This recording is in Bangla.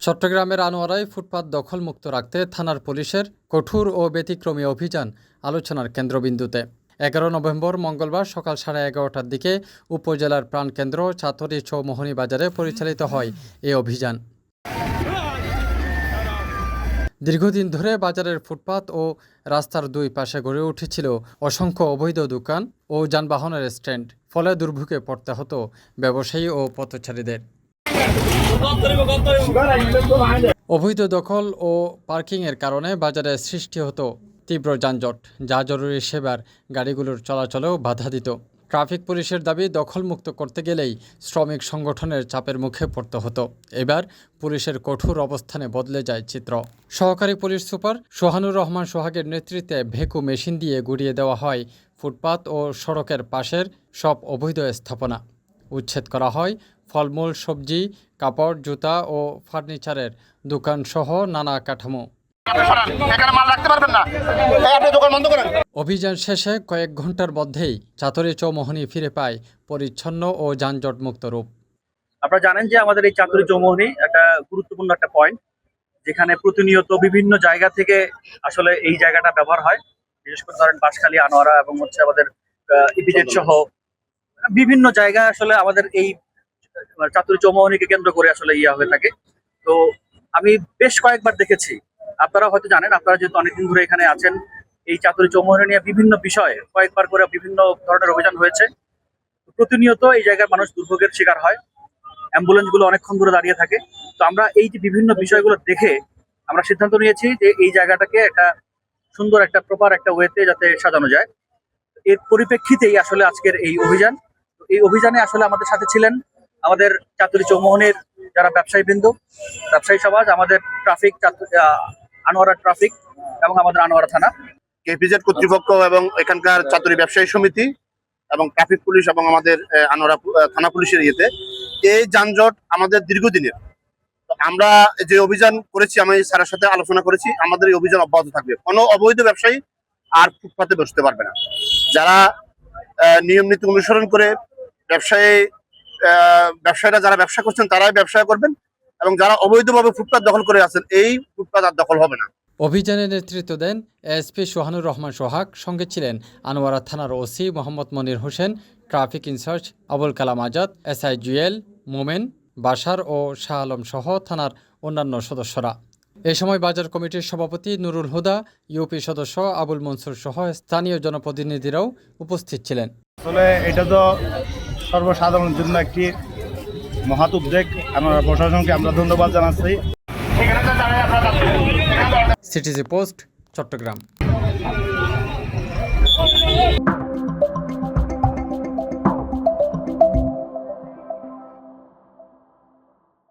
চট্টগ্রামের আনোয়ারায় ফুটপাত দখলমুক্ত রাখতে থানার পুলিশের কঠোর ও ব্যতিক্রমী অভিযান আলোচনার কেন্দ্রবিন্দুতে। 11 নভেম্বর মঙ্গলবার সকাল 11:30টার দিকে উপজেলার প্রাণকেন্দ্র চাতুরী চৌমোহনী বাজারে পরিচালিত হয় এই অভিযান। দীর্ঘদিন ধরে বাজারের ফুটপাত ও রাস্তার দুই পাশে গড়ে উঠেছিল অসংখ্য অবৈধ দোকান ও যানবাহনের স্ট্যান্ড, ফলে দুর্ভোগে পড়তে হতো ব্যবসায়ী ও পথচারীদের। অবৈধ দখল ও পার্কিংয়ের কারণে বাজারে সৃষ্টি হতো তীব্র যানজট, যা জরুরি সেবার গাড়িগুলোর চলাচলেও বাধা দিত। ট্রাফিক পুলিশের দাবি, দখলমুক্ত করতে গেলেই শ্রমিক সংগঠনের চাপের মুখে পড়তে হতো। এবার পুলিশের কঠোর অবস্থানে বদলে যায় চিত্র। সহকারী পুলিশ সুপার সোহানুর রহমান সোহাগের নেতৃত্বে ভেকু মেশিন দিয়ে গুড়িয়ে দেওয়া হয় ফুটপাত ও সড়কের পাশের সব অবৈধ স্থাপনা। উচ্ছেদ করা হয় ফলমূল, সবজি, কাপড়, জুতা ও ফার্নিচারের দোকানসহ নানা কাঠামো। অভিযান শেষে কয়েক ঘন্টার মধ্যেই চাতুরী চৌমোহনী ফিরে পায় পরিচ্ছন্ন ও যানজটমুক্ত রূপ। আপনারা জানেন যে আমাদের এই চাতুরী চৌমোহনী একটা গুরুত্বপূর্ণ একটা পয়েন্ট, যেখানে প্রতিনিয়ত বিভিন্ন জায়গা থেকে আসলে এই জায়গাটা ব্যবহার হয়। বিশেষ করে ধরেন বাঁশখালী, আনোয়ারা এবং আমাদের ইপিজেড সহ বিভিন্ন জায়গায় আসলে আমাদের এই চাতুরী চৌমোহনীকে কেন্দ্র করে আসলে হয়ে থাকে। তো আমি বেশ কয়েকবার দেখেছি, আপনারা হয়তো জানেন, আপনারা যেহেতু অনেকদিন ধরে এখানে আছেন, এই চাতুরী চৌমোহনী নিয়ে বিভিন্ন বিষয়ে কয়েকবার করে বিভিন্ন ধরনের অভিযান হয়েছে। প্রতিনিয়ত এই জায়গার মানুষ দুর্ভোগের শিকার হয়, অ্যাম্বুলেন্স গুলো অনেকক্ষণ ধরে দাঁড়িয়ে থাকে। তো আমরা এই যে বিভিন্ন বিষয়গুলো দেখে আমরা সিদ্ধান্ত নিয়েছি যে এই জায়গাটাকে একটা সুন্দর একটা প্রপার একটা ওয়েতে যাতে সাজানো যায়। এর পরিপ্রেক্ষিতেই আসলে আজকের এই অভিযান। এই অভিযানে আসলে আমাদের সাথে ছিলেন আমাদের চাতুরী চৌমোহনীর যারা ব্যবসায়ী সমাজ, আমাদের ট্রাফিক, আনোয়ারা ট্রাফিক এবং আমাদের আনোয়ারা থানা, কেপিজেড কর্তৃপক্ষ এবং এখানকার চাতুরী ব্যবসায়ী সমিতি এবং ট্রাফিক পুলিশ এবং আমাদের আনোয়ারা থানা পুলিশের এই যানজট আমাদের দীর্ঘদিনের। আমরা যে অভিযান করেছি, আমি স্যারের সাথে আলোচনা করেছি, আমাদের এই অভিযান অব্যাহত থাকবে। কোনো অবৈধ ব্যবসায়ী আর ফুটপাতে বসতে পারবে না। যারা নিয়ম নীতি অনুসরণ করে ব্যবসায়ীরা যারা ব্যবসা করছেন তারাই ব্যবসা করবেন, এবং যারা অবৈধভাবে ফুটপাত দখল করে আছেন এই ফুটপাত আর দখল হবে না। অভিযানে নেতৃত্ব দেন এএসপি সোহানুর রহমান সোহাগ, সঙ্গে ছিলেন আনোয়ারা থানার OC Mohammad Monir Hossain, traffic in charge Abul Kalam Azad, SI Jewel, মোমেন, বাশার ও শাহ আলম সহ থানার অন্যান্য সদস্যরা। এ সময় বাজার কমিটির সভাপতি নুরুল হুদা, ইউপি সদস্য আবুল মনসুর সহ স্থানীয় জনপ্রতিনিধিরাও উপস্থিত ছিলেন। আসলে এটা তো সর্বসাধারণের জন্য একটি মহৎ উদ্যোগ। আমরা প্রশাসনকে আমরা ধন্যবাদ জানাচ্ছি। CTG post, Chittagong.